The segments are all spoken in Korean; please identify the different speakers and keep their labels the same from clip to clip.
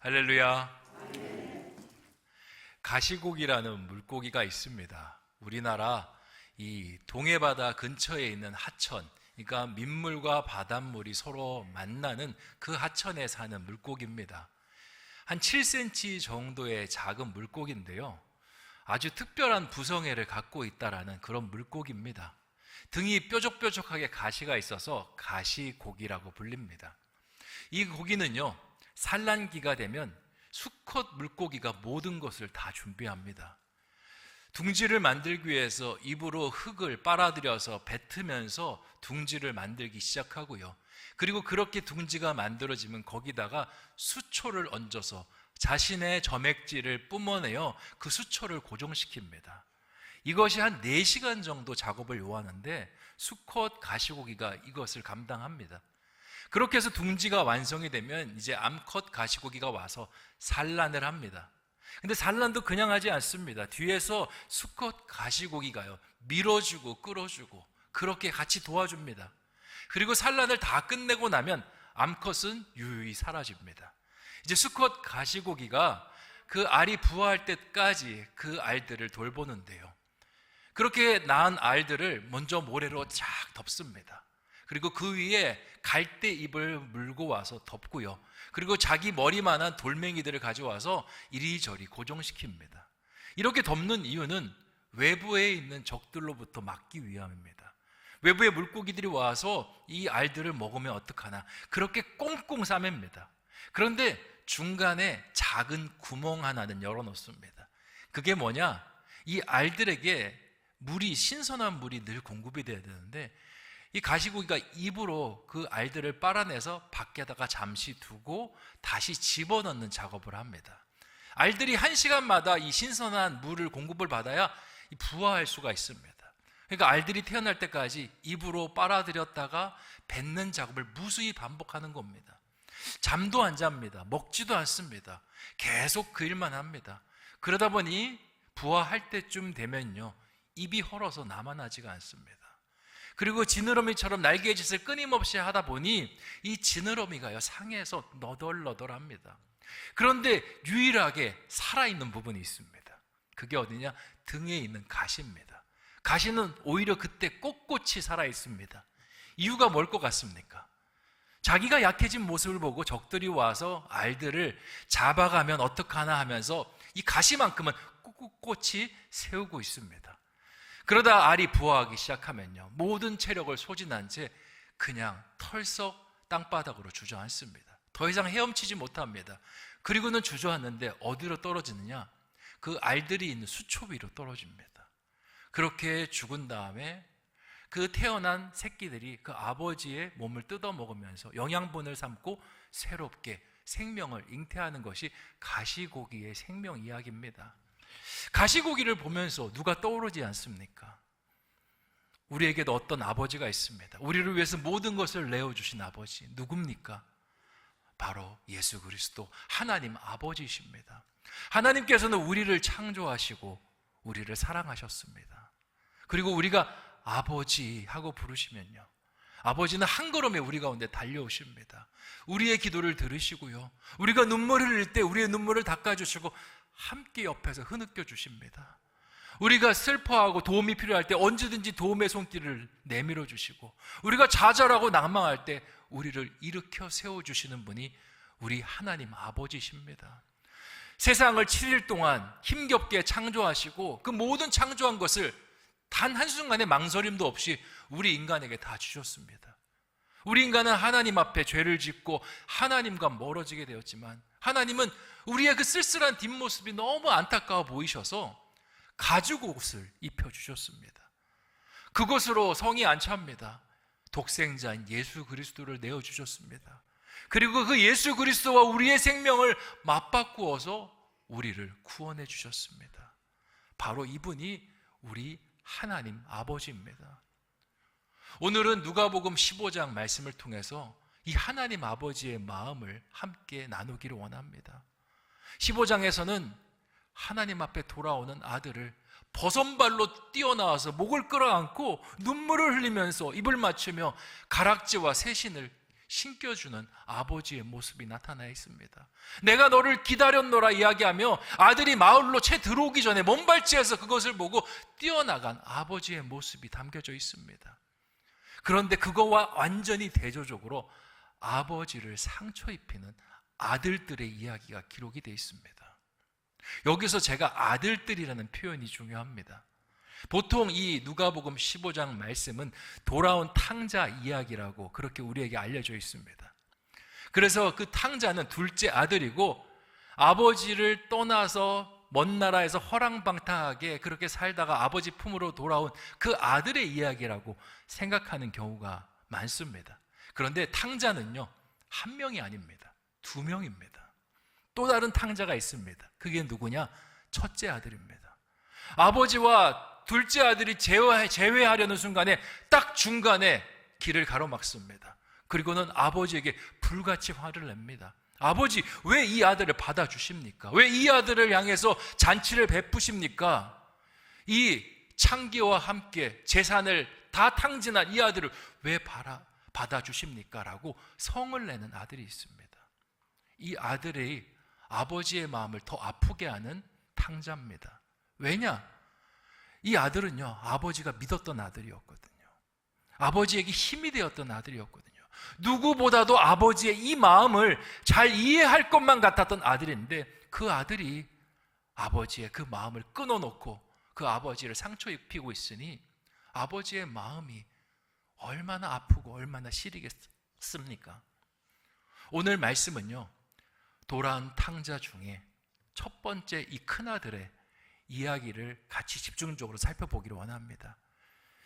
Speaker 1: 할렐루야. 가시고기라는 물고기가 있습니다. 우리나라 이 동해바다 근처에 있는 하천, 그러니까 민물과 바닷물이 서로 만나는 그 하천에 사는 물고기입니다. 한 7cm 정도의 작은 물고기인데요, 아주 특별한 부성애를 갖고 있다라는 그런 물고기입니다. 등이 뾰족뾰족하게 가시가 있어서 가시고기라고 불립니다. 이 고기는요, 산란기가 되면 수컷 물고기가 모든 것을 다 준비합니다. 둥지를 만들기 위해서 입으로 흙을 빨아들여서 뱉으면서 둥지를 만들기 시작하고요. 그리고 그렇게 둥지가 만들어지면 거기다가 수초를 얹어서 자신의 점액질을 뿜어내어 그 수초를 고정시킵니다. 이것이 한 4시간 정도 작업을 요하는데 수컷 가시고기가 이것을 감당합니다. 그렇게 해서 둥지가 완성이 되면 이제 암컷 가시고기가 와서 산란을 합니다. 근데 산란도 그냥 하지 않습니다. 뒤에서 수컷 가시고기가요, 밀어주고 끌어주고 그렇게 같이 도와줍니다. 그리고 산란을 다 끝내고 나면 암컷은 유유히 사라집니다. 이제 수컷 가시고기가 그 알이 부화할 때까지 그 알들을 돌보는데요, 그렇게 낳은 알들을 먼저 모래로 쫙 덮습니다. 그리고 그 위에 갈대 잎을 물고 와서 덮고요, 그리고 자기 머리만한 돌멩이들을 가져와서 이리저리 고정시킵니다. 이렇게 덮는 이유는 외부에 있는 적들로부터 막기 위함입니다. 외부의 물고기들이 와서 이 알들을 먹으면 어떡하나, 그렇게 꽁꽁 싸맵니다. 그런데 중간에 작은 구멍 하나는 열어놓습니다. 그게 뭐냐, 이 알들에게 물이, 신선한 물이 늘 공급이 돼야 되는데 이 가시고기가 입으로 그 알들을 빨아내서 밖에다가 잠시 두고 다시 집어넣는 작업을 합니다. 알들이 1시간마다 이 신선한 물을 공급을 받아야 부화할 수가 있습니다. 그러니까 알들이 태어날 때까지 입으로 빨아들였다가 뱉는 작업을 무수히 반복하는 겁니다. 잠도 안 잡니다. 먹지도 않습니다. 계속 그 일만 합니다. 그러다 보니 부화할 때쯤 되면요, 입이 헐어서 남아나지가 않습니다. 그리고 지느러미처럼 날개짓을 끊임없이 하다 보니 이 지느러미가요, 상해서 너덜너덜합니다. 그런데 유일하게 살아있는 부분이 있습니다. 그게 어디냐? 등에 있는 가시입니다. 가시는 오히려 그때 꼿꼿이 살아있습니다. 이유가 뭘 것 같습니까? 자기가 약해진 모습을 보고 적들이 와서 알들을 잡아가면 어떡하나 하면서 이 가시만큼은 꼿꼿이 세우고 있습니다. 그러다 알이 부화하기 시작하면요, 모든 체력을 소진한 채 그냥 털썩 땅바닥으로 주저앉습니다. 더 이상 헤엄치지 못합니다. 그리고는 주저앉는데 어디로 떨어지느냐? 그 알들이 있는 수초 위로 떨어집니다. 그렇게 죽은 다음에 그 태어난 새끼들이 그 아버지의 몸을 뜯어먹으면서 영양분을 삼고 새롭게 생명을 잉태하는 것이 가시고기의 생명 이야기입니다. 가시고기를 보면서 누가 떠오르지 않습니까? 우리에게도 어떤 아버지가 있습니다. 우리를 위해서 모든 것을 내어주신 아버지, 누굽니까? 바로 예수 그리스도, 하나님 아버지이십니다. 하나님께서는 우리를 창조하시고 우리를 사랑하셨습니다. 그리고 우리가 아버지 하고 부르시면요, 아버지는 한 걸음에 우리 가운데 달려오십니다. 우리의 기도를 들으시고요, 우리가 눈물을 흘릴 때 우리의 눈물을 닦아주시고 함께 옆에서 흐느껴 주십니다. 우리가 슬퍼하고 도움이 필요할 때 언제든지 도움의 손길을 내밀어 주시고, 우리가 좌절하고 낭망할 때 우리를 일으켜 세워주시는 분이 우리 하나님 아버지십니다. 세상을 7일 동안 힘겹게 창조하시고 그 모든 창조한 것을 단 한순간의 망설임도 없이 우리 인간에게 다 주셨습니다. 우리 인간은 하나님 앞에 죄를 짓고 하나님과 멀어지게 되었지만, 하나님은 우리의 그 쓸쓸한 뒷모습이 너무 안타까워 보이셔서 가죽옷을 입혀주셨습니다. 그것으로 성이 안 찹니다. 독생자인 예수 그리스도를 내어주셨습니다. 그리고 그 예수 그리스도와 우리의 생명을 맞바꾸어서 우리를 구원해 주셨습니다. 바로 이분이 우리 하나님 아버지입니다. 오늘은 누가복음 15장 말씀을 통해서 이 하나님 아버지의 마음을 함께 나누기를 원합니다. 15장에서는 하나님 앞에 돌아오는 아들을 버선발로 뛰어나와서 목을 끌어안고 눈물을 흘리면서 입을 맞추며 가락지와 새신을 신겨주는 아버지의 모습이 나타나 있습니다. 내가 너를 기다렸노라 이야기하며 아들이 마을로 채 들어오기 전에 먼발치에서 그것을 보고 뛰어나간 아버지의 모습이 담겨져 있습니다. 그런데 그거와 완전히 대조적으로 아버지를 상처 입히는 아들들의 이야기가 기록이 되어 있습니다. 여기서 제가 아들들이라는 표현이 중요합니다. 보통 이 누가복음 15장 말씀은 돌아온 탕자 이야기라고 그렇게 우리에게 알려져 있습니다. 그래서 그 탕자는 둘째 아들이고 아버지를 떠나서 먼 나라에서 허랑방탕하게 그렇게 살다가 아버지 품으로 돌아온 그 아들의 이야기라고 생각하는 경우가 많습니다. 그런데 탕자는요, 한 명이 아닙니다. 두 명입니다. 또 다른 탕자가 있습니다. 그게 누구냐? 첫째 아들입니다. 아버지와 둘째 아들이 재회하려는 순간에 딱 중간에 길을 가로막습니다. 그리고는 아버지에게 불같이 화를 냅니다. 아버지, 왜 이 아들을 받아주십니까? 왜 이 아들을 향해서 잔치를 베푸십니까? 이 창기와 함께 재산을 다 탕진한 이 아들을 왜 받아주십니까? 라고 성을 내는 아들이 있습니다. 이 아들이 아버지의 마음을 더 아프게 하는 탕자입니다. 왜냐? 이 아들은요, 아버지가 믿었던 아들이었거든요. 아버지에게 힘이 되었던 아들이었거든요. 누구보다도 아버지의 이 마음을 잘 이해할 것만 같았던 아들인데 그 아들이 아버지의 그 마음을 끊어놓고 그 아버지를 상처 입히고 있으니 아버지의 마음이 얼마나 아프고 얼마나 시리겠습니까? 오늘 말씀은요, 돌아온 탕자 중에 첫 번째 이 큰아들의 이야기를 같이 집중적으로 살펴보기를 원합니다.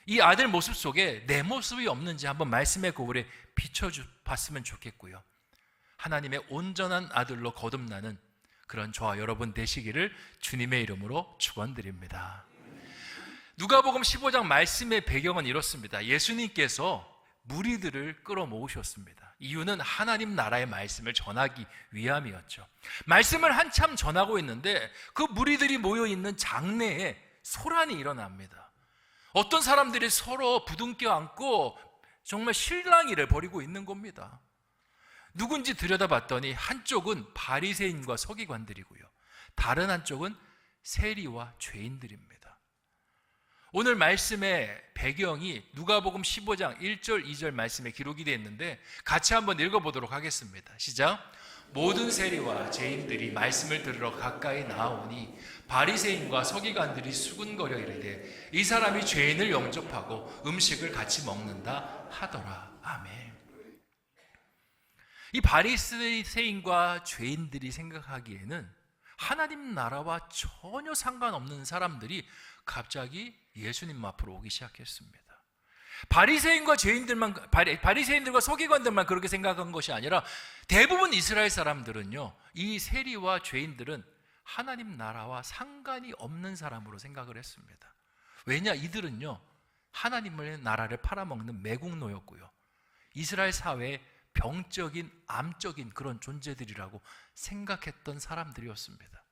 Speaker 1: 이 아들 모습 속에 내 모습이 없는지 한번 말씀의 거울에 비춰봤으면 좋겠고요. 하나님의 온전한 아들로 거듭나는 그런 저와 여러분 되시기를 주님의 이름으로 축원드립니다. 누가복음 15장 말씀의 배경은 이렇습니다. 예수님께서 무리들을 끌어모으셨습니다. 이유는 하나님 나라의 말씀을 전하기 위함이었죠. 말씀을 한참 전하고 있는데 그 무리들이 모여있는 장내에 소란이 일어납니다. 어떤 사람들이 서로 부둥켜 안고 정말 실랑이를 벌이고 있는 겁니다. 누군지 들여다봤더니 한쪽은 바리새인과 서기관들이고요, 다른 한쪽은 세리와 죄인들입니다. 오늘 말씀의 배경이 누가복음 15장 1절 2절 말씀에 기록이 되어 있는데 같이 한번 읽어보도록 하겠습니다. 시작. 모든 세리와 죄인들이 말씀을 들으러 가까이 나아오니 바리새인과 서기관들이 수군거려 이르되 이 사람이 죄인을 영접하고 음식을 같이 먹는다 하더라. 아멘. 이 바리새인과 죄인들이 생각하기에는 하나님 나라와 전혀 상관없는 사람들이 갑자기 예수님 앞으로 오기 시작했습니다. 바리새인과 바리새인들과 서기관들만 그렇게 생각한 것이 아니라 대부분 이스라엘 사람들은요, 이 세리와 죄인들은 하나님 나라와 상관이 없는 사람으로 생각을 했습니다. 왜냐? 이들은요, 하나님의 나라를 팔아먹는 매국노였고요, 이스라엘 사회의 병적인 암적인 그런 존재들이라고 생각했던 사람들이었습니다.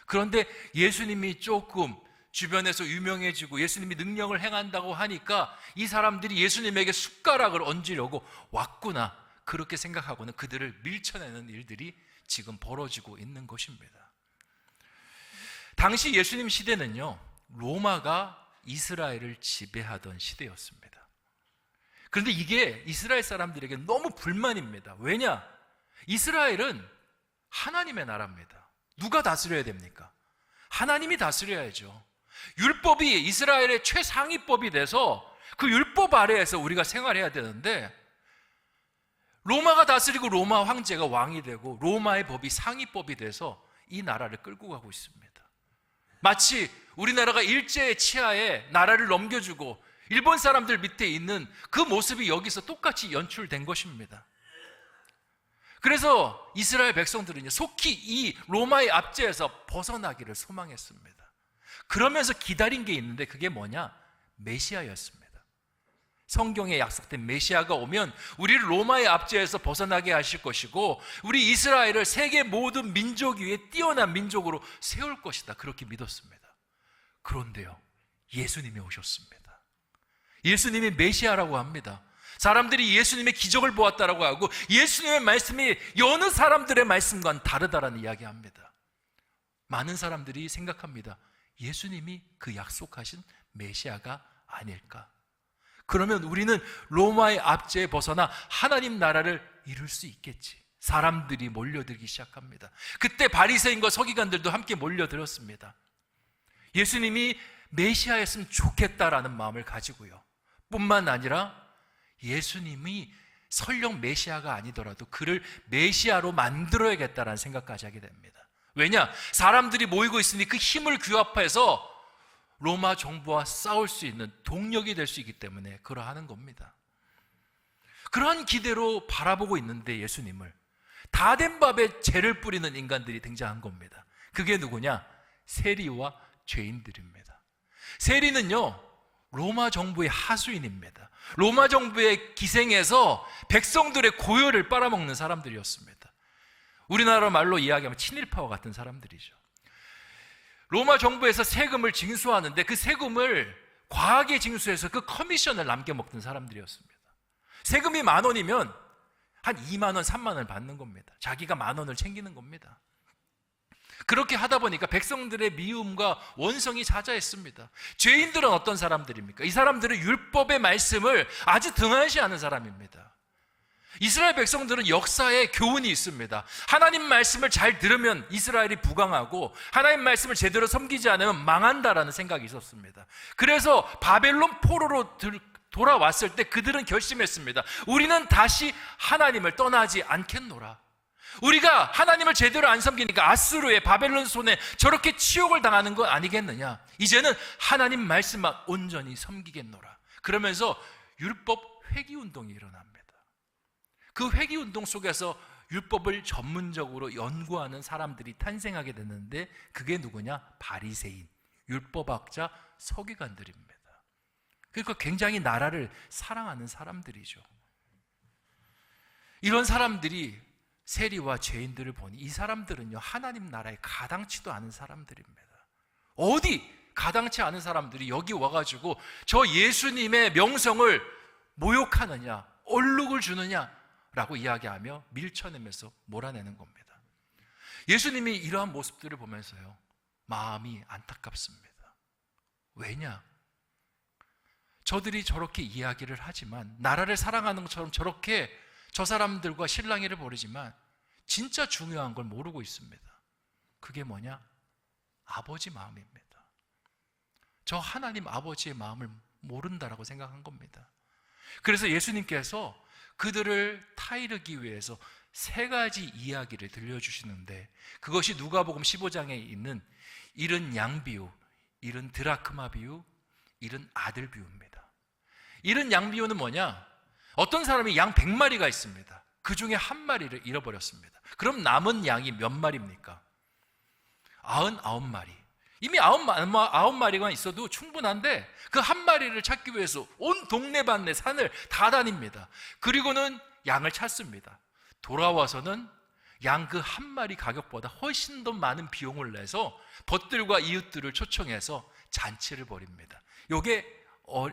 Speaker 1: 그런데 예수님이 조금 주변에서 유명해지고 예수님이 능력을 행한다고 하니까 이 사람들이 예수님에게 숟가락을 얹으려고 왔구나, 그렇게 생각하고는 그들을 밀쳐내는 일들이 지금 벌어지고 있는 것입니다. 당시 예수님 시대는요, 로마가 이스라엘을 지배하던 시대였습니다. 그런데 이게 이스라엘 사람들에게 너무 불만입니다. 왜냐? 이스라엘은 하나님의 나라입니다. 누가 다스려야 됩니까? 하나님이 다스려야죠. 율법이 이스라엘의 최상위법이 돼서 그 율법 아래에서 우리가 생활해야 되는데 로마가 다스리고 로마 황제가 왕이 되고 로마의 법이 상위법이 돼서 이 나라를 끌고 가고 있습니다. 마치 우리나라가 일제의 치하에 나라를 넘겨주고 일본 사람들 밑에 있는 그 모습이 여기서 똑같이 연출된 것입니다. 그래서 이스라엘 백성들은요, 속히 이 로마의 압제에서 벗어나기를 소망했습니다. 그러면서 기다린 게 있는데 그게 뭐냐? 메시아였습니다. 성경에 약속된 메시아가 오면 우리를 로마의 압제에서 벗어나게 하실 것이고 우리 이스라엘을 세계 모든 민족 위에 뛰어난 민족으로 세울 것이다, 그렇게 믿었습니다. 그런데요, 예수님이 오셨습니다. 예수님이 메시아라고 합니다. 사람들이 예수님의 기적을 보았다라고 하고 예수님의 말씀이 여느 사람들의 말씀과는 다르다라는 이야기합니다. 많은 사람들이 생각합니다. 예수님이 그 약속하신 메시아가 아닐까? 그러면 우리는 로마의 압제에 벗어나 하나님 나라를 이룰 수 있겠지. 사람들이 몰려들기 시작합니다. 그때 바리새인과 서기관들도 함께 몰려들었습니다. 예수님이 메시아였으면 좋겠다라는 마음을 가지고요. 뿐만 아니라 예수님이 설령 메시아가 아니더라도 그를 메시아로 만들어야겠다라는 생각까지 하게 됩니다. 왜냐? 사람들이 모이고 있으니 그 힘을 규합해서 로마 정부와 싸울 수 있는 동력이 될 수 있기 때문에 그러하는 겁니다. 그러한 기대로 바라보고 있는데 예수님을 다 된 밥에 죄를 뿌리는 인간들이 등장한 겁니다. 그게 누구냐? 세리와 죄인들입니다. 세리는요, 로마 정부의 하수인입니다. 로마 정부의 기생에서 백성들의 고열을 빨아먹는 사람들이었습니다. 우리나라 말로 이야기하면 친일파와 같은 사람들이죠. 로마 정부에서 세금을 징수하는데 그 세금을 과하게 징수해서 그 커미션을 남겨먹던 사람들이었습니다. 세금이 10,000원이면 한 20,000원, 30,000원을 받는 겁니다. 자기가 10,000원을 챙기는 겁니다. 그렇게 하다 보니까 백성들의 미움과 원성이 자자했습니다. 죄인들은 어떤 사람들입니까? 이 사람들은 율법의 말씀을 아주 등한시하는 사람입니다. 이스라엘 백성들은 역사에 교훈이 있습니다. 하나님 말씀을 잘 들으면 이스라엘이 부강하고 하나님 말씀을 제대로 섬기지 않으면 망한다라는 생각이 있었습니다. 그래서 바벨론 포로로 돌아왔을 때 그들은 결심했습니다. 우리는 다시 하나님을 떠나지 않겠노라. 우리가 하나님을 제대로 안 섬기니까 아수르의 바벨론 손에 저렇게 치욕을 당하는 거 아니겠느냐. 이제는 하나님 말씀만 온전히 섬기겠노라. 그러면서 율법 회귀운동이 일어납니다. 그 회귀운동 속에서 율법을 전문적으로 연구하는 사람들이 탄생하게 됐는데 그게 누구냐? 바리새인, 율법학자, 서기관들입니다. 그러니까 굉장히 나라를 사랑하는 사람들이죠. 이런 사람들이 세리와 죄인들을 보니 이 사람들은요, 하나님 나라에 가당치도 않은 사람들입니다. 어디 가당치 않은 사람들이 여기 와가지고 저 예수님의 명성을 모욕하느냐, 얼룩을 주느냐라고 이야기하며 밀쳐내면서 몰아내는 겁니다. 예수님이 이러한 모습들을 보면서요, 마음이 안타깝습니다. 왜냐? 저들이 저렇게 이야기를 하지만, 나라를 사랑하는 것처럼 저렇게 저 사람들과 실랑이를 벌이지만 진짜 중요한 걸 모르고 있습니다. 그게 뭐냐? 아버지 마음입니다. 저 하나님 아버지의 마음을 모른다라고 생각한 겁니다. 그래서 예수님께서 그들을 타이르기 위해서 3가지 이야기를 들려주시는데, 그것이 누가복음 15장에 있는 잃은 양 비유, 잃은 드라크마 비유, 잃은 아들 비유입니다. 잃은 양 비유는 뭐냐? 어떤 사람이 양 100마리가 있습니다. 그 중에 1마리를 잃어버렸습니다. 그럼 남은 양이 몇 마리입니까? 99마리. 이미 9마리가 있어도 충분한데 그 1마리를 찾기 위해서 온 동네반네 산을 다 다닙니다. 그리고는 양을 찾습니다. 돌아와서는 양 그 1마리 가격보다 훨씬 더 많은 비용을 내서 벗들과 이웃들을 초청해서 잔치를 벌입니다. 이게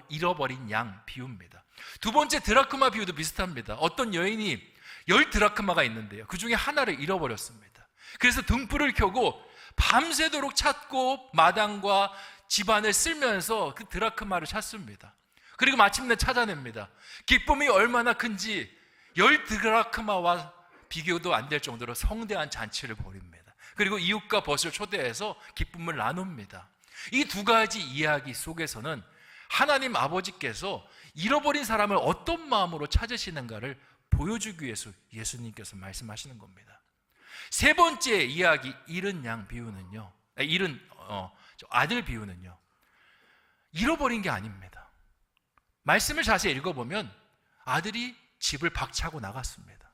Speaker 1: 잃어버린 양 비유입니다. 두 번째 드라크마 비유도 비슷합니다. 어떤 여인이 10드라크마가 있는데요, 그 중에 하나를 잃어버렸습니다. 그래서 등불을 켜고 밤새도록 찾고 마당과 집안을 쓸면서 그 드라크마를 찾습니다. 그리고 마침내 찾아냅니다. 기쁨이 얼마나 큰지 10드라크마와 비교도 안 될 정도로 성대한 잔치를 벌입니다. 그리고 이웃과 벗을 초대해서 기쁨을 나눕니다. 이 2가지 이야기 속에서는 하나님 아버지께서 잃어버린 사람을 어떤 마음으로 찾으시는가를 보여주기 위해서 예수님께서 말씀하시는 겁니다. 3번째 이야기, 잃은 양 비유는요, 잃은 아들 비유는요, 잃어버린 게 아닙니다. 말씀을 자세히 읽어보면 아들이 집을 박차고 나갔습니다.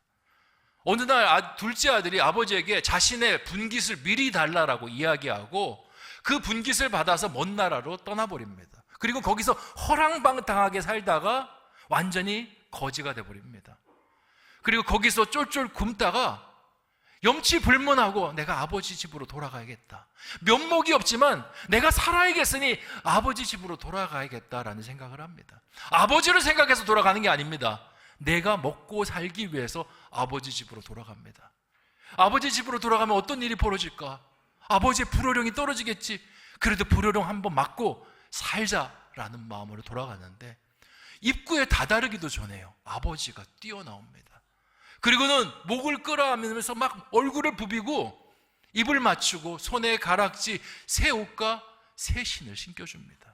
Speaker 1: 어느 날 둘째 아들이 아버지에게 자신의 분깃을 미리 달라라고 이야기하고 그 분깃을 받아서 먼 나라로 떠나버립니다. 그리고 거기서 허랑방탕하게 살다가 완전히 거지가 돼버립니다. 그리고 거기서 쫄쫄 굶다가 염치불문하고 내가 아버지 집으로 돌아가야겠다. 면목이 없지만 내가 살아야겠으니 아버지 집으로 돌아가야겠다라는 생각을 합니다. 아버지를 생각해서 돌아가는 게 아닙니다. 내가 먹고 살기 위해서 아버지 집으로 돌아갑니다. 아버지 집으로 돌아가면 어떤 일이 벌어질까? 아버지의 불호령이 떨어지겠지. 그래도 불호령 한번 맞고 살자라는 마음으로 돌아가는데 입구에 다다르기도 전에요, 아버지가 뛰어나옵니다. 그리고는 목을 끌어안으면서 막 얼굴을 부비고 입을 맞추고 손에 가락지, 새 옷과 새 신을 신겨줍니다.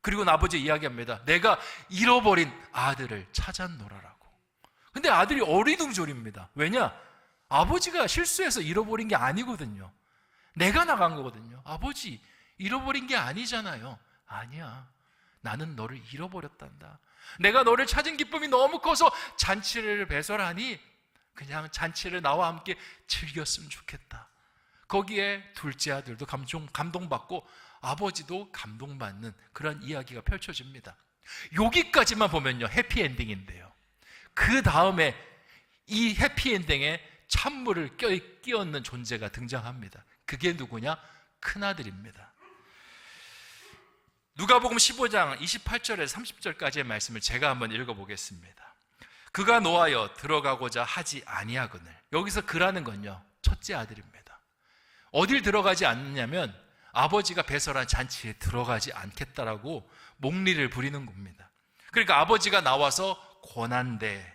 Speaker 1: 그리고 아버지 이야기합니다. 내가 잃어버린 아들을 찾았노라라고. 근데 아들이 어리둥절입니다. 왜냐? 아버지가 실수해서 잃어버린 게 아니거든요. 내가 나간 거거든요. 아버지, 잃어버린 게 아니잖아요. 아니야, 나는 너를 잃어버렸단다. 내가 너를 찾은 기쁨이 너무 커서 잔치를 배설하니 그냥 잔치를 나와 함께 즐겼으면 좋겠다. 거기에 둘째 아들도 감동받고 아버지도 감동받는 그런 이야기가 펼쳐집니다. 여기까지만 보면요, 해피엔딩인데요, 그 다음에 이 해피엔딩에 찬물을 끼얹는 존재가 등장합니다. 그게 누구냐? 큰아들입니다. 누가복음 15장 28절에서 30절까지의 말씀을 제가 한번 읽어보겠습니다. 그가 노하여 들어가고자 하지 아니하거늘. 여기서 그라는 건요, 첫째 아들입니다. 어딜 들어가지 않느냐면 아버지가 배설한 잔치에 들어가지 않겠다라고 목리를 부리는 겁니다. 그러니까 아버지가 나와서 권한대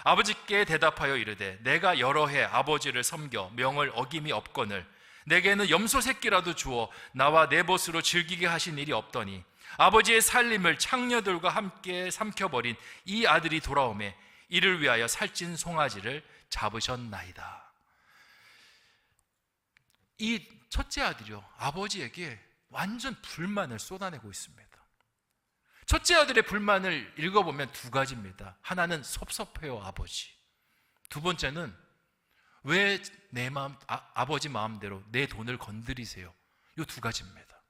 Speaker 1: 아버지께 대답하여 이르되 내가 여러 해 아버지를 섬겨 명을 어김이 없거늘 내게는 염소 새끼라도 주어 나와 내 벗으로 즐기게 하신 일이 없더니 아버지의 살림을 창녀들과 함께 삼켜버린 이 아들이 돌아오매 이를 위하여 살찐 송아지를 잡으셨나이다. 이 첫째 아들이요, 아버지에게 완전 불만을 쏟아내고 있습니다. 첫째 아들의 불만을 읽어보면 두 가지입니다. 하나는 섭섭해요, 아버지. 두 번째는 왜 내 마음, 아버지 마음대로 내 돈을 건드리세요? 이 두 가지입니다.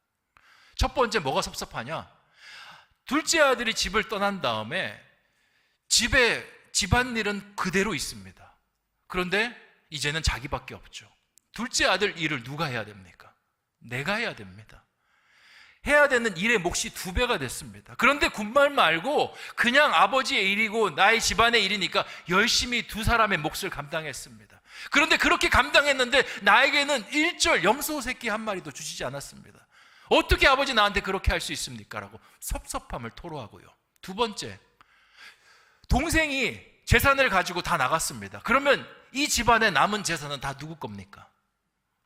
Speaker 1: 첫 번째, 뭐가 섭섭하냐? 둘째 아들이 집을 떠난 다음에 집안일은 그대로 있습니다. 그런데 이제는 자기밖에 없죠. 둘째 아들 일을 누가 해야 됩니까? 내가 해야 됩니다. 해야 되는 일의 몫이 2배가 됐습니다. 그런데 군말 말고 그냥 아버지의 일이고 나의 집안의 일이니까 열심히 두 사람의 몫을 감당했습니다. 그런데 그렇게 감당했는데 나에게는 일절 염소 새끼 한 마리도 주시지 않았습니다. 어떻게 아버지 나한테 그렇게 할 수 있습니까? 라고 섭섭함을 토로하고요. 두 번째, 동생이 재산을 가지고 다 나갔습니다. 그러면 이 집안의 남은 재산은 다 누구 겁니까?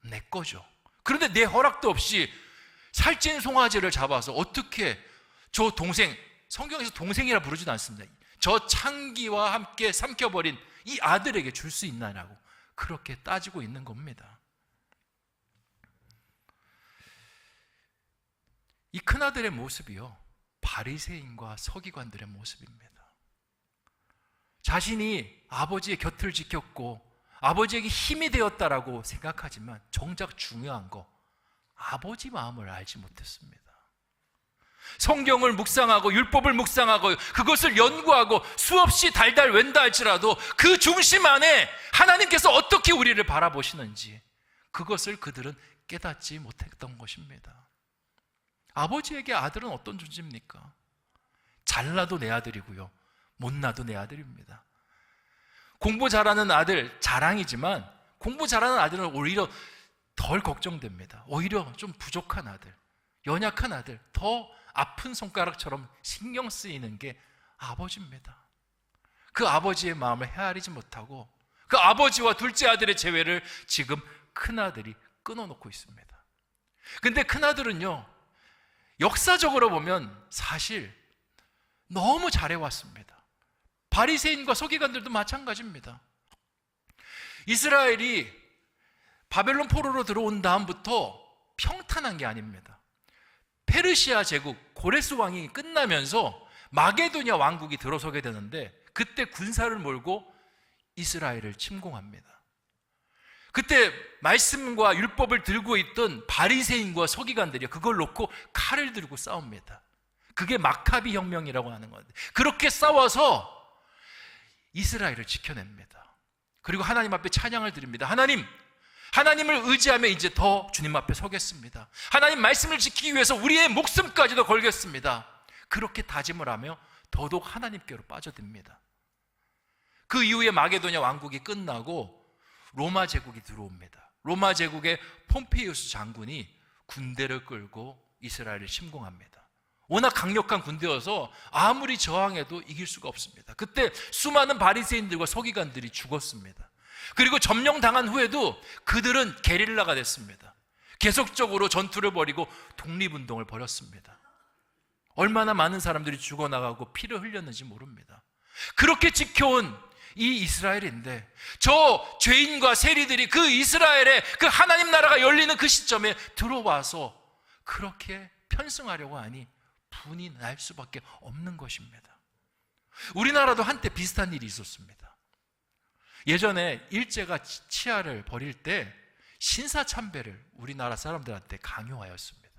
Speaker 1: 내 거죠. 그런데 내 허락도 없이 살찐 송아지를 잡아서 어떻게 저 동생, 성경에서 동생이라 부르지도 않습니다, 저 창기와 함께 삼켜버린 이 아들에게 줄 수 있나라고 그렇게 따지고 있는 겁니다. 이 큰아들의 모습이요, 바리새인과 서기관들의 모습입니다. 자신이 아버지의 곁을 지켰고 아버지에게 힘이 되었다라고 생각하지만 정작 중요한 거, 아버지 마음을 알지 못했습니다. 성경을 묵상하고 율법을 묵상하고 그것을 연구하고 수없이 달달 웬다 할지라도 그 중심 안에 하나님께서 어떻게 우리를 바라보시는지 그것을 그들은 깨닫지 못했던 것입니다. 아버지에게 아들은 어떤 존재입니까? 잘나도 내 아들이고요, 못나도 내 아들입니다. 공부 잘하는 아들 자랑이지만 공부 잘하는 아들은 오히려 덜 걱정됩니다. 오히려 좀 부족한 아들, 연약한 아들, 더 아픈 손가락처럼 신경 쓰이는 게 아버지입니다. 그 아버지의 마음을 헤아리지 못하고 그 아버지와 둘째 아들의 재회를 지금 큰아들이 끊어놓고 있습니다. 근데 큰아들은요, 역사적으로 보면 사실 너무 잘해왔습니다. 바리새인과 서기관들도 마찬가지입니다. 이스라엘이 바벨론 포로로 들어온 다음부터 평탄한 게 아닙니다. 페르시아 제국 고레스 왕이 끝나면서 마게도냐 왕국이 들어서게 되는데 그때 군사를 몰고 이스라엘을 침공합니다. 그때 말씀과 율법을 들고 있던 바리새인과 서기관들이 그걸 놓고 칼을 들고 싸웁니다. 그게 마카비 혁명이라고 하는 건데 그렇게 싸워서 이스라엘을 지켜냅니다. 그리고 하나님 앞에 찬양을 드립니다. 하나님, 하나님을 의지하며 이제 더 주님 앞에 서겠습니다. 하나님 말씀을 지키기 위해서 우리의 목숨까지도 걸겠습니다. 그렇게 다짐을 하며 더더욱 하나님께로 빠져듭니다. 그 이후에 마게도냐 왕국이 끝나고 로마 제국이 들어옵니다. 로마 제국의 폼페이우스 장군이 군대를 끌고 이스라엘을 침공합니다. 워낙 강력한 군대여서 아무리 저항해도 이길 수가 없습니다. 그때 수많은 바리새인들과 서기관들이 죽었습니다. 그리고 점령당한 후에도 그들은 게릴라가 됐습니다. 계속적으로 전투를 벌이고 독립운동을 벌였습니다. 얼마나 많은 사람들이 죽어나가고 피를 흘렸는지 모릅니다. 그렇게 지켜온 이 이스라엘인데 저 죄인과 세리들이 그 이스라엘의 그 하나님 나라가 열리는 그 시점에 들어와서 그렇게 편승하려고 하니 분이 날 수밖에 없는 것입니다. 우리나라도 한때 비슷한 일이 있었습니다. 예전에 일제가 치하를 벌일 때 신사참배를 우리나라 사람들한테 강요하였습니다.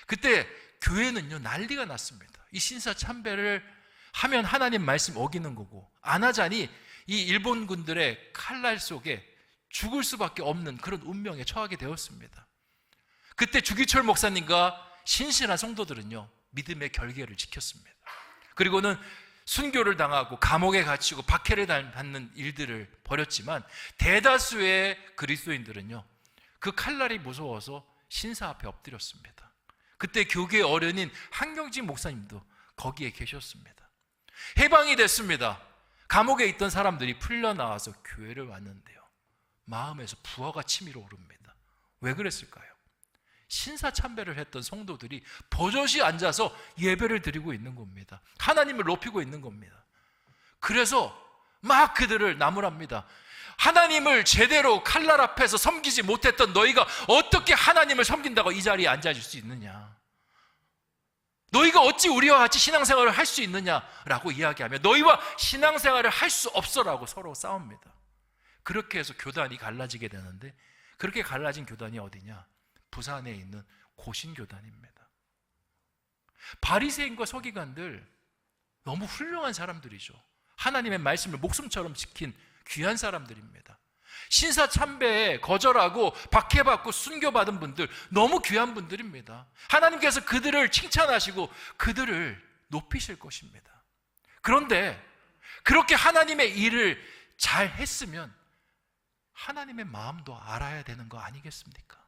Speaker 1: 그때 교회는요 난리가 났습니다. 이 신사참배를 하면 하나님 말씀 어기는 거고, 안 하자니 이 일본군들의 칼날 속에 죽을 수밖에 없는 그런 운명에 처하게 되었습니다. 그때 주기철 목사님과 신실한 성도들은요 믿음의 결계를 지켰습니다. 그리고는 순교를 당하고 감옥에 갇히고 박해를 받는 일들을 벌였지만 대다수의 그리스도인들은요 그 칼날이 무서워서 신사 앞에 엎드렸습니다. 그때 교계 어른인 한경직 목사님도 거기에 계셨습니다. 해방이 됐습니다. 감옥에 있던 사람들이 풀려나와서 교회를 왔는데요 마음에서 부하가 치밀어 오릅니다. 왜 그랬을까요? 신사참배를 했던 성도들이 버젓이 앉아서 예배를 드리고 있는 겁니다. 하나님을 높이고 있는 겁니다. 그래서 막 그들을 나무랍니다. 하나님을 제대로 칼날 앞에서 섬기지 못했던 너희가 어떻게 하나님을 섬긴다고 이 자리에 앉아줄 수 있느냐, 너희가 어찌 우리와 같이 신앙생활을 할 수 있느냐라고 이야기하며 너희와 신앙생활을 할 수 없어라고 서로 싸웁니다. 그렇게 해서 교단이 갈라지게 되는데, 그렇게 갈라진 교단이 어디냐? 부산에 있는 고신교단입니다. 바리새인과 서기관들 너무 훌륭한 사람들이죠. 하나님의 말씀을 목숨처럼 지킨 귀한 사람들입니다. 신사참배에 거절하고 박해받고 순교받은 분들, 너무 귀한 분들입니다. 하나님께서 그들을 칭찬하시고 그들을 높이실 것입니다. 그런데 그렇게 하나님의 일을 잘 했으면 하나님의 마음도 알아야 되는 거 아니겠습니까?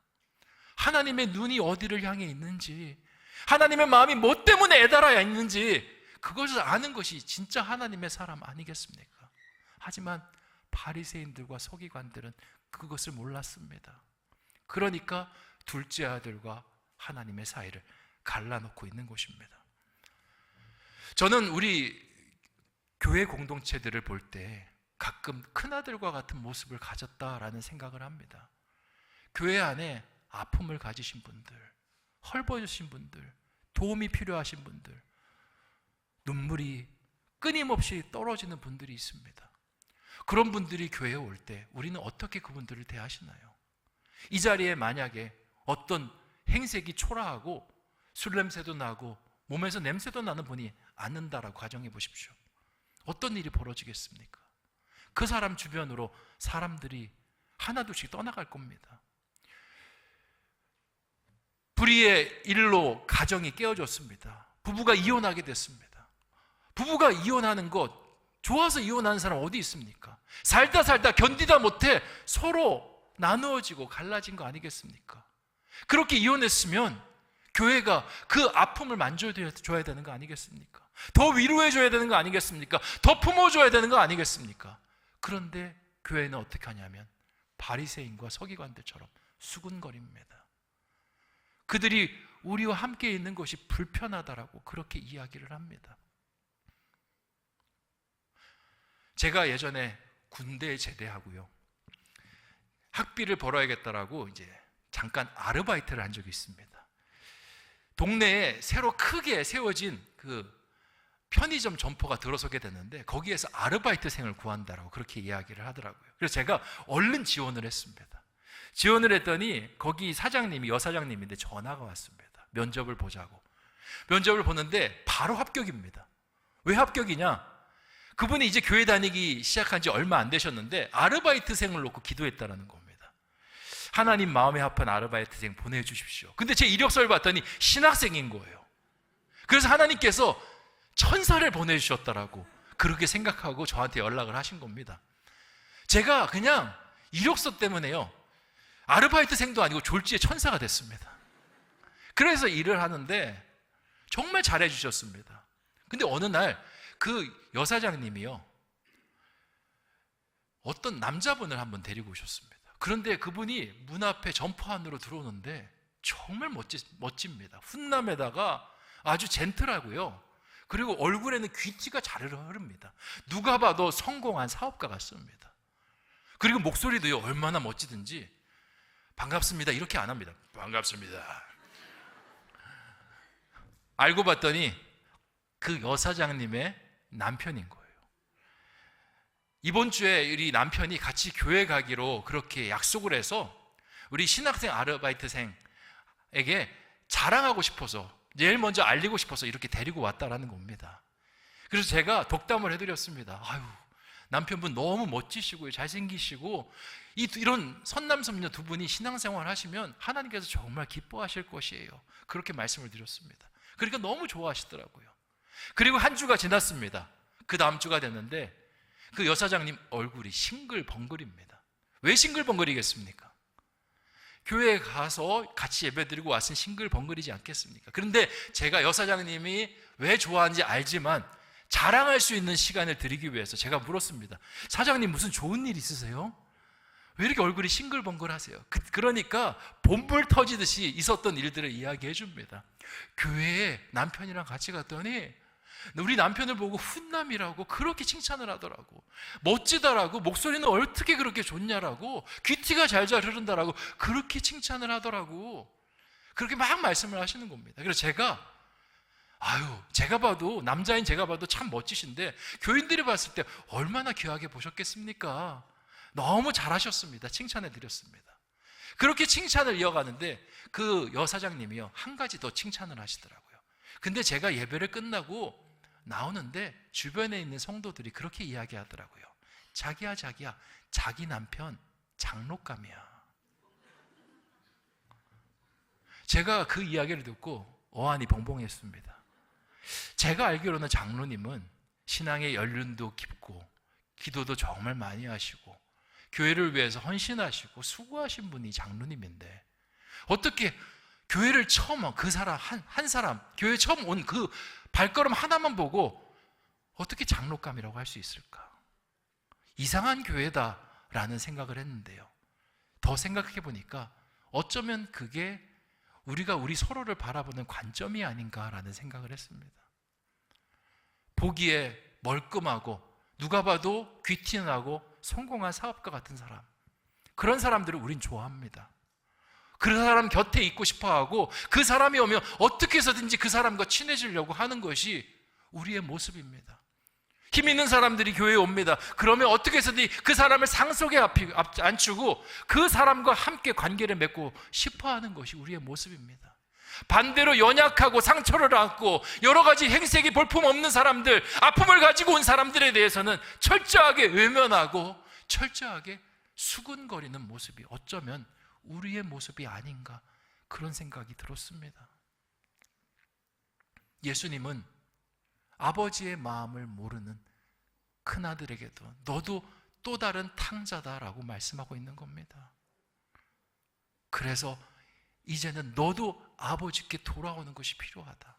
Speaker 1: 하나님의 눈이 어디를 향해 있는지, 하나님의 마음이 뭐 때문에 애달아야 있는지 그것을 아는 것이 진짜 하나님의 사람 아니겠습니까? 하지만 바리새인들과 서기관들은 그것을 몰랐습니다. 그러니까 둘째 아들과 하나님의 사이를 갈라놓고 있는 것입니다. 저는 우리 교회 공동체들을 볼 때 가끔 큰아들과 같은 모습을 가졌다라는 생각을 합니다. 교회 안에 아픔을 가지신 분들, 헐벗으신 분들, 도움이 필요하신 분들, 눈물이 끊임없이 떨어지는 분들이 있습니다. 그런 분들이 교회에 올 때 우리는 어떻게 그분들을 대하시나요? 이 자리에 만약에 어떤 행색이 초라하고 술 냄새도 나고 몸에서 냄새도 나는 분이 앉는다라고 가정해 보십시오. 어떤 일이 벌어지겠습니까? 그 사람 주변으로 사람들이 하나둘씩 떠나갈 겁니다. 불의의 일로 가정이 깨어졌습니다. 부부가 이혼하게 됐습니다. 부부가 이혼하는 것, 좋아서 이혼하는 사람 어디 있습니까? 살다 견디다 못해 서로 나누어지고 갈라진 거 아니겠습니까? 그렇게 이혼했으면 교회가 그 아픔을 만져줘야 되는 거 아니겠습니까? 더 위로해줘야 되는 거 아니겠습니까? 더 품어줘야 되는 거 아니겠습니까? 그런데 교회는 어떻게 하냐면 바리새인과 서기관들처럼 수군거립니다. 그들이 우리와 함께 있는 것이 불편하다라고 그렇게 이야기를 합니다. 제가 예전에 군대에 제대하고요, 학비를 벌어야겠다라고 이제 잠깐 아르바이트를 한 적이 있습니다. 동네에 새로 크게 세워진 그 편의점 점포가 들어서게 됐는데 거기에서 아르바이트생을 구한다라고 그렇게 이야기를 하더라고요. 그래서 제가 얼른 지원을 했습니다. 지원을 했더니 거기 사장님이 여사장님인데 전화가 왔습니다. 면접을 보자고. 면접을 보는데 바로 합격입니다. 왜 합격이냐? 그분이 이제 교회 다니기 시작한 지 얼마 안 되셨는데 아르바이트생을 놓고 기도했다는 겁니다. 하나님 마음에 합한 아르바이트생 보내주십시오. 근데 제 이력서를 봤더니 신학생인 거예요. 그래서 하나님께서 천사를 보내주셨더라고. 그렇게 생각하고 저한테 연락을 하신 겁니다. 제가 그냥 이력서 때문에요, 아르바이트생도 아니고 졸지에 천사가 됐습니다. 그래서 일을 하는데 정말 잘해주셨습니다. 근데 어느 날 그 여사장님이요, 어떤 남자분을 한번 데리고 오셨습니다. 그런데 그분이 문 앞에 점퍼 안으로 들어오는데 정말 멋집니다. 훈남에다가 아주 젠틀하고요, 그리고 얼굴에는 귀티가 잘 흐릅니다. 누가 봐도 성공한 사업가 같습니다. 그리고 목소리도요, 얼마나 멋지든지 반갑습니다 이렇게 안 합니다. 반갑습니다. 알고 봤더니 그 여사장님의 남편인 거예요. 이번 주에 우리 남편이 같이 교회 가기로 그렇게 약속을 해서 우리 신학생 아르바이트생에게 자랑하고 싶어서, 제일 먼저 알리고 싶어서 이렇게 데리고 왔다라는 겁니다. 그래서 제가 덕담을 해드렸습니다. 아유, 남편분 너무 멋지시고요, 잘생기시고 이런 선남선녀 두 분이 신앙생활 하시면 하나님께서 정말 기뻐하실 것이에요. 그렇게 말씀을 드렸습니다. 그러니까 너무 좋아하시더라고요. 그리고 한 주가 지났습니다. 그 다음 주가 됐는데 그 여사장님 얼굴이 싱글벙글입니다. 왜 싱글벙글이겠습니까? 교회에 가서 같이 예배드리고 왔으니 싱글벙글이지 않겠습니까? 그런데 제가 여사장님이 왜 좋아하는지 알지만 자랑할 수 있는 시간을 드리기 위해서 제가 물었습니다. 사장님 무슨 좋은 일 있으세요? 왜 이렇게 얼굴이 싱글벙글하세요? 그러니까 본불 터지듯이 있었던 일들을 이야기해 줍니다. 교회에 남편이랑 같이 갔더니 우리 남편을 보고 훈남이라고 그렇게 칭찬을 하더라고. 멋지다라고, 목소리는 어떻게 그렇게 좋냐라고, 귀티가 잘잘 흐른다라고 그렇게 칭찬을 하더라고. 그렇게 막 말씀을 하시는 겁니다. 그래서 제가 봐도, 남자인 제가 봐도 참 멋지신데 교인들이 봤을 때 얼마나 귀하게 보셨겠습니까? 너무 잘하셨습니다. 칭찬해 드렸습니다. 그렇게 칭찬을 이어가는데 그 여사장님이요, 한 가지 더 칭찬을 하시더라고요. 근데 제가 예배를 끝나고 나오는데 주변에 있는 성도들이 그렇게 이야기하더라고요. 자기야, 자기 남편 장로감이야. 제가 그 이야기를 듣고 어안이 벙벙했습니다. 제가 알기로는 장로님은 신앙의 연륜도 깊고 기도도 정말 많이 하시고 교회를 위해서 헌신하시고 수고하신 분이 장로님인데 어떻게 교회를 처음 그 사람 한 사람 교회 처음 온 그 발걸음 하나만 보고 어떻게 장로감이라고 할 수 있을까? 이상한 교회다라는 생각을 했는데요, 더 생각해 보니까 어쩌면 그게 우리가 우리 서로를 바라보는 관점이 아닌가라는 생각을 했습니다. 보기에 멀끔하고 누가 봐도 귀티나고 성공한 사업가 같은 사람, 그런 사람들을 우린 좋아합니다. 그 사람 곁에 있고 싶어하고 그 사람이 오면 어떻게 해서든지 그 사람과 친해지려고 하는 것이 우리의 모습입니다. 힘 있는 사람들이 교회에 옵니다. 그러면 어떻게 해서든지 그 사람을 상속에 앉추고 그 사람과 함께 관계를 맺고 싶어하는 것이 우리의 모습입니다. 반대로 연약하고 상처를 안고 여러 가지 행색이 볼품없는 사람들, 아픔을 가지고 온 사람들에 대해서는 철저하게 외면하고 철저하게 수근거리는 모습이 어쩌면 우리의 모습이 아닌가, 그런 생각이 들었습니다. 예수님은 아버지의 마음을 모르는 큰아들에게도 너도 또 다른 탕자다라고 말씀하고 있는 겁니다. 그래서 이제는 너도 아버지께 돌아오는 것이 필요하다.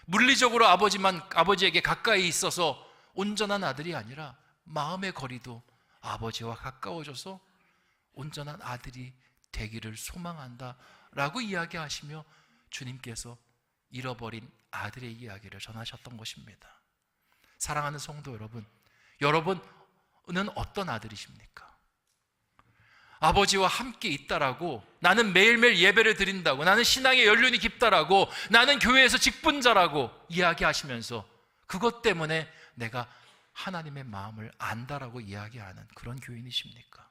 Speaker 1: 물리적으로 아버지에게 가까이 있어서 온전한 아들이 아니라 마음의 거리도 아버지와 가까워져서 온전한 아들이 되기를 소망한다 라고 이야기하시며 주님께서 잃어버린 아들의 이야기를 전하셨던 것입니다. 사랑하는 성도 여러분, 여러분은 어떤 아들이십니까? 아버지와 함께 있다라고, 나는 매일매일 예배를 드린다고, 나는 신앙의 연륜이 깊다라고, 나는 교회에서 직분자라고 이야기하시면서 그것 때문에 내가 하나님의 마음을 안다라고 이야기하는 그런 교인이십니까?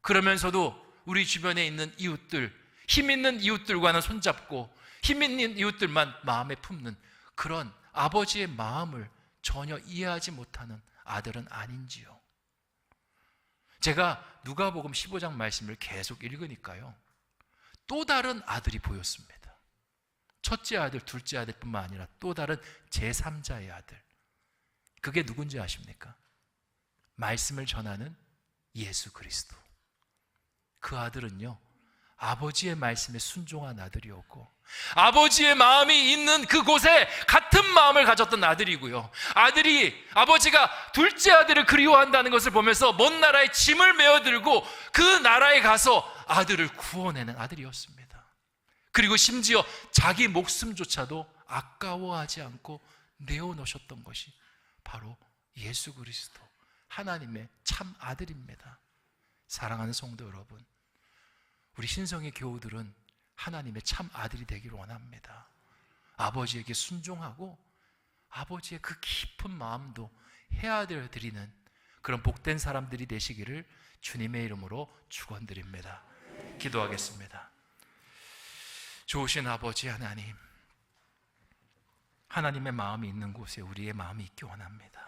Speaker 1: 그러면서도 우리 주변에 있는 이웃들, 힘 있는 이웃들과는 손잡고 힘 있는 이웃들만 마음에 품는 그런 아버지의 마음을 전혀 이해하지 못하는 아들은 아닌지요? 제가 누가복음 15장 말씀을 계속 읽으니까요, 또 다른 아들이 보였습니다. 첫째 아들, 둘째 아들뿐만 아니라 또 다른 제3자의 아들. 그게 누군지 아십니까? 말씀을 전하는 예수 그리스도. 그 아들은요, 아버지의 말씀에 순종한 아들이었고, 아버지의 마음이 있는 그곳에 같은 마음을 가졌던 아들이고요, 아버지가 둘째 아들을 그리워한다는 것을 보면서 먼 나라에 짐을 메어들고 그 나라에 가서 아들을 구원하는 아들이었습니다. 그리고 심지어 자기 목숨조차도 아까워하지 않고 내어놓으셨던 것이 바로 예수 그리스도, 하나님의 참 아들입니다. 사랑하는 성도 여러분, 우리 신성의 교우들은 하나님의 참 아들이 되기를 원합니다. 아버지에게 순종하고 아버지의 그 깊은 마음도 헤아려드리는 그런 복된 사람들이 되시기를 주님의 이름으로 축원드립니다. 기도하겠습니다. 좋으신 아버지 하나님, 하나님의 마음이 있는 곳에 우리의 마음이 있기 원합니다.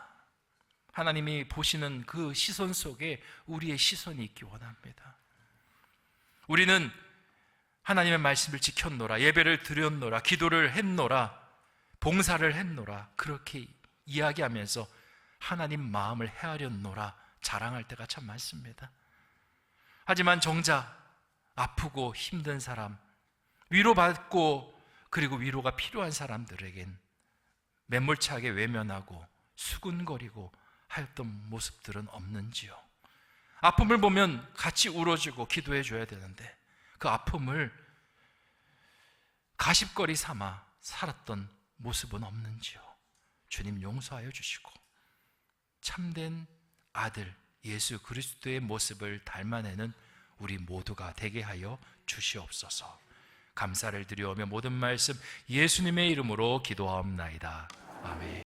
Speaker 1: 하나님이 보시는 그 시선 속에 우리의 시선이 있기 원합니다. 우리는 하나님의 말씀을 지켰노라, 예배를 드렸노라, 기도를 했노라, 봉사를 했노라, 그렇게 이야기하면서 하나님 마음을 헤아렸노라 자랑할 때가 참 많습니다. 하지만 정작 아프고 힘든 사람, 위로받고 그리고 위로가 필요한 사람들에겐 매몰차게 외면하고 수군거리고 하였던 모습들은 없는지요? 아픔을 보면 같이 울어주고 기도해 줘야 되는데 그 아픔을 가십거리 삼아 살았던 모습은 없는지요? 주님 용서하여 주시고 참된 아들 예수 그리스도의 모습을 닮아내는 우리 모두가 되게 하여 주시옵소서. 감사를 드리오며 모든 말씀 예수님의 이름으로 기도하옵나이다. 아멘.